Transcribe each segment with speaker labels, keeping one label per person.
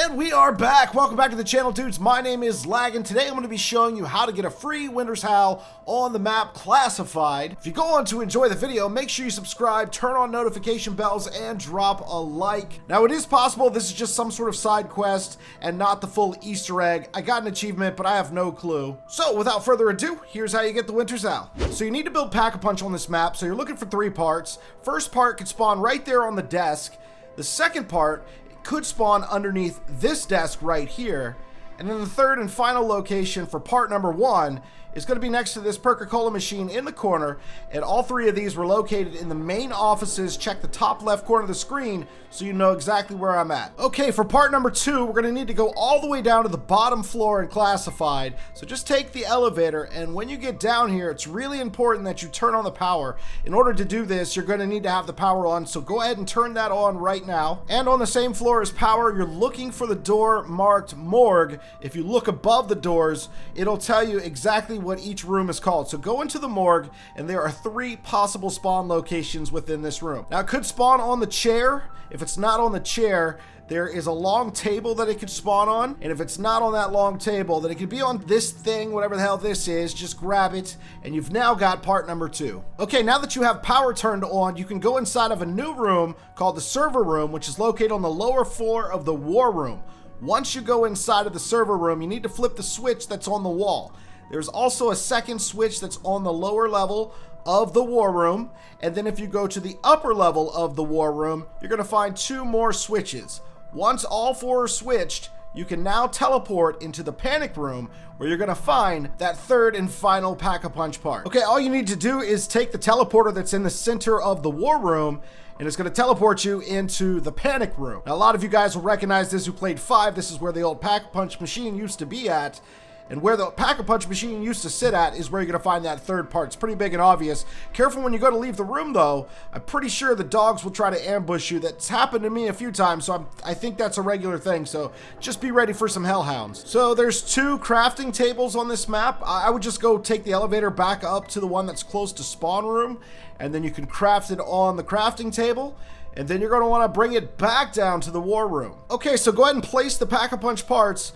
Speaker 1: And we are back. Welcome back to the channel, dudes. My name is Lag, and today I'm going to be showing you how to get a free Winters Howl on the map Classified. If you go on to enjoy the video, make sure you subscribe, turn on notification bells, and drop a like. Now, it is possible this is just some sort of side quest and not the full Easter egg. I got an achievement, but I have no clue. So, without further ado, here's how you get the Winters Howl. So, you need to build Pack-a-Punch on this map, so you're looking for 3 parts. First part can spawn right there on the desk. The second part could spawn underneath this desk right here. And then the third and final location for part number 1 is going to be next to this Perca-Cola machine in the corner, and all 3 of these were located in the main offices. Check the top left corner of the screen so you know exactly where I'm at. Okay, for part number 2, we're going to need to go all the way down to the bottom floor in Classified. So just take the elevator, and when you get down here, it's really important that you turn on the power. In order to do this, you're going to need to have the power on, so go ahead and turn that on right now. And on the same floor as power, you're looking for the door marked Morgue. If you look above the doors, it'll tell you exactly what each room is called. So go into the morgue, and there are 3 possible spawn locations within this room. Now, it could spawn on the chair. If it's not on the chair, there is a long table that it could spawn on, and if it's not on that long table, then it could be on this thing, whatever the hell this is. Just grab it, and you've now got part number 2. Okay, now that you have power turned on, you can go inside of a new room called the server room, which is located on the lower floor of the war room. Once you go inside of the server room, you need to flip the switch that's on the wall. There's also a second switch that's on the lower level of the war room, and then if you go to the upper level of the war room, you're going to find 2 more switches. Once all 4 are switched, you can now teleport into the panic room, where you're going to find that third and final Pack-a-Punch part. Okay, all you need to do is take the teleporter that's in the center of the war room, and it's going to teleport you into the panic room. Now, a lot of you guys will recognize this who played 5. This is where the old Pack-a-Punch machine used to be at. And where the Pack-a-Punch machine used to sit at is where you're going to find that third part. It's pretty big and obvious. Careful when you go to leave the room, though. I'm pretty sure the dogs will try to ambush you. That's happened to me a few times, so I think that's a regular thing. So just be ready for some hellhounds. So there's 2 crafting tables on this map. I would just go take the elevator back up to the one that's close to spawn room, and then you can craft it on the crafting table. And then you're going to want to bring it back down to the war room. Okay, so go ahead and place the Pack-a-Punch parts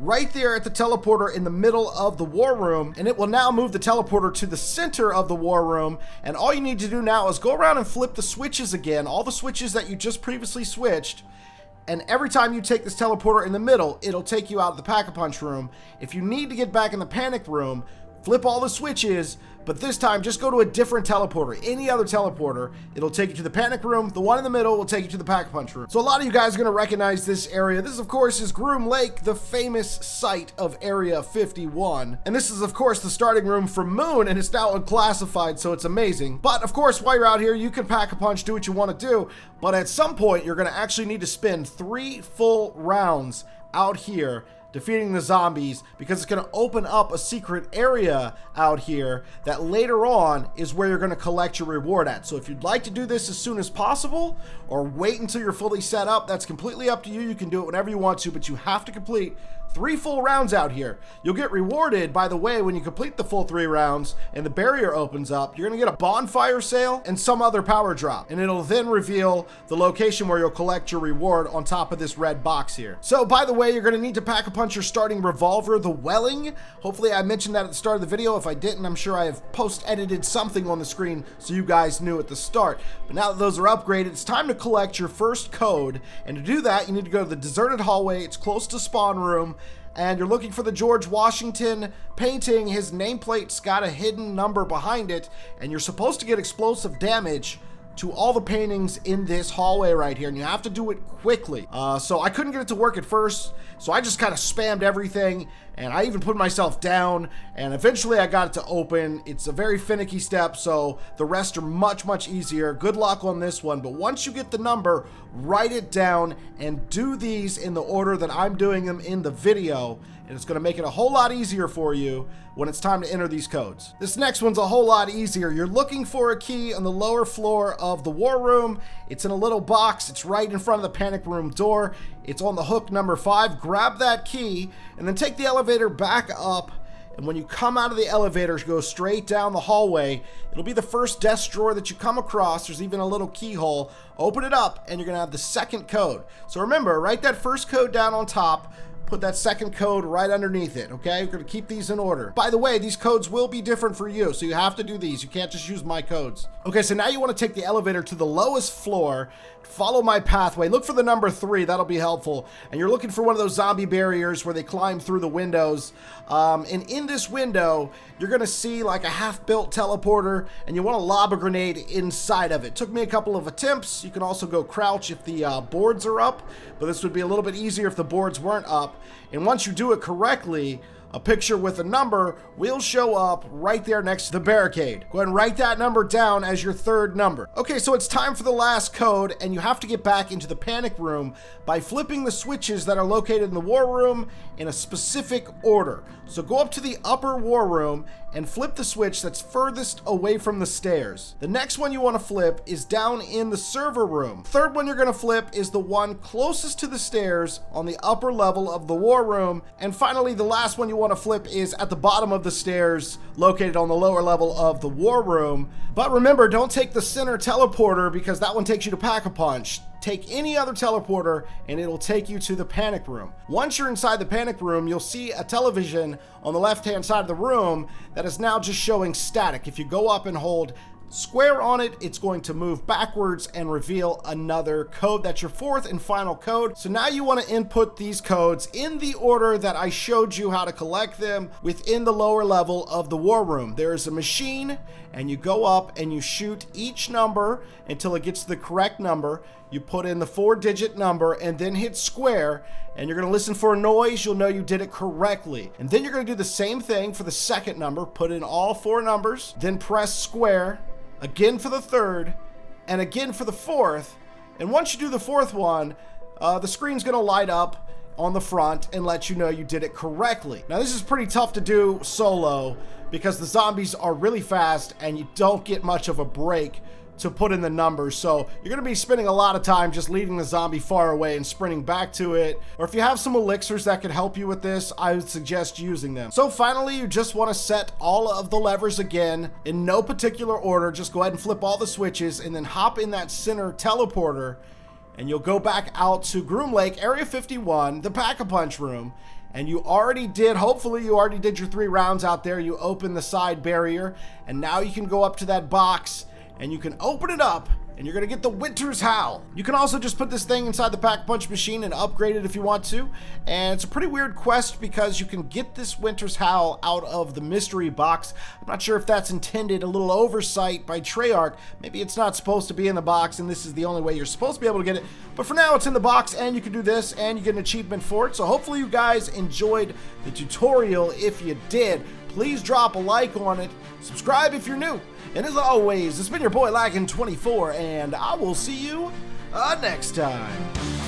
Speaker 1: right there at the teleporter in the middle of the war room, and it will now move the teleporter to the center of the war room. And all you need to do now is go around and flip the switches again, all the switches that you just previously switched, and every time you take this teleporter in the middle, it'll take you out of the Pack-a-Punch room. If you need to get back in the panic room, flip all the switches, but this time just go to a different teleporter, any other teleporter. It'll take you to the panic room. The one in the middle will take you to the Pack-a-Punch room. So a lot of you guys are going to recognize this area. This, of course, is Groom Lake, the famous site of Area 51. And this is, of course, the starting room for Moon, and it's now unclassified, so it's amazing. But, of course, while you're out here, you can Pack-a-Punch, do what you want to do, but at some point, you're going to actually need to spend 3 full rounds out here defeating the zombies, because it's going to open up a secret area out here that later on is where you're going to collect your reward at. So if you'd like to do this as soon as possible or wait until you're fully set up, that's completely up to you. You can do it whenever you want to, but you have to complete 3 full rounds out here. You'll get rewarded, by the way, when you complete the full 3 rounds and the barrier opens up. You're going to get a bonfire sale and some other power drop, and it'll then reveal the location where you'll collect your reward on top of this red box here. So, by the way, you're going to need to Pack-a-Punch your starting revolver, the Welling. Hopefully I mentioned that at the start of the video. If I didn't, I'm sure I have post-edited something on the screen so you guys knew at the start. But now that those are upgraded, it's time to collect your first code, and to do that, you need to go to the deserted hallway. It's close to spawn room, and you're looking for the George Washington painting. His nameplate's got a hidden number behind it, and you're supposed to get explosive damage to all the paintings in this hallway right here, and you have to do it quickly. So I couldn't get it to work at first, so I just kind of spammed everything, and I even put myself down, and eventually I got it to open. It's a very finicky step, so the rest are much, much easier. Good luck on this one, but once you get the number, write it down and do these in the order that I'm doing them in the video, and it's going to make it a whole lot easier for you when it's time to enter these codes. This next one's a whole lot easier. You're looking for a key on the lower floor of the war room. It's in a little box. It's right in front of the panic room door. It's on the hook number 5. Grab that key and then take the elevator back up and when you come out of the elevator, go straight down the hallway. It'll be the first desk drawer that you come across. There's even a little keyhole. Open it up, and you're gonna have the second code. So remember, write that first code down on top. Put that second code right underneath it, okay? We're gonna keep these in order. By the way, these codes will be different for you, so you have to do these. You can't just use my codes. Okay, so now you wanna take the elevator to the lowest floor, follow my pathway, look for the number 3, that'll be helpful. And you're looking for one of those zombie barriers where they climb through the windows. And in this window, you're gonna see like a half-built teleporter, and you wanna lob a grenade inside of it. Took me a couple of attempts. You can also go crouch if the boards are up, but this would be a little bit easier if the boards weren't up. And once you do it correctly, a picture with a number will show up right there next to the barricade. Go ahead and write that number down as your third number. Okay, so it's time for the last code, and you have to get back into the panic room by flipping the switches that are located in the war room in a specific order. So go up to the upper war room and flip the switch that's furthest away from the stairs. The next one you want to flip is down in the server room. Third one you're going to flip is the one closest to the stairs on the upper level of the war room. And finally, the last one you want to flip is at the bottom of the stairs located on the lower level of the war room. But remember, don't take the center teleporter because that one takes you to Pack-a-Punch. Take any other teleporter and it'll take you to the panic room. Once you're inside the panic room, you'll see a television on the left-hand side of the room that is now just showing static. If you go up and hold square on it, it's going to move backwards and reveal another code. That's your fourth and final code. So now you want to input these codes in the order that I showed you how to collect them within the lower level of the war room. There is a machine, and you go up and you shoot each number until it gets to the correct number. You put in the 4-digit number and then hit square, and you're going to listen for a noise. You'll know you did it correctly. And then you're going to do the same thing for the second number. Put in all 4 numbers, then press square, again for the third, and again for the fourth. And once you do the fourth one, the screen's going to light up on the front and let you know you did it correctly. Now, this is pretty tough to do solo because the zombies are really fast and you don't get much of a break to put in the numbers. So you're gonna be spending a lot of time just leading the zombie far away and sprinting back to it. Or if you have some elixirs that could help you with this, I would suggest using them. So finally, you just wanna set all of the levers again in no particular order. Just go ahead and flip all the switches and then hop in that center teleporter, and you'll go back out to Groom Lake, Area 51, the Pack-a-Punch room. And you already did, hopefully you already did your 3 rounds out there. You open the side barrier, and now you can go up to that box and you can open it up, and you're gonna get the Winter's Howl. You can also just put this thing inside the Pack-a-Punch machine and upgrade it if you want to. And it's a pretty weird quest because you can get this Winter's Howl out of the mystery box. I'm not sure if that's intended, a little oversight by Treyarch. Maybe it's not supposed to be in the box and this is the only way you're supposed to be able to get it. But for now, it's in the box and you can do this and you get an achievement for it. So hopefully you guys enjoyed the tutorial. If you did, please drop a like on it. Subscribe if you're new. And as always, it's been your boy Laggin24, and I will see you next time.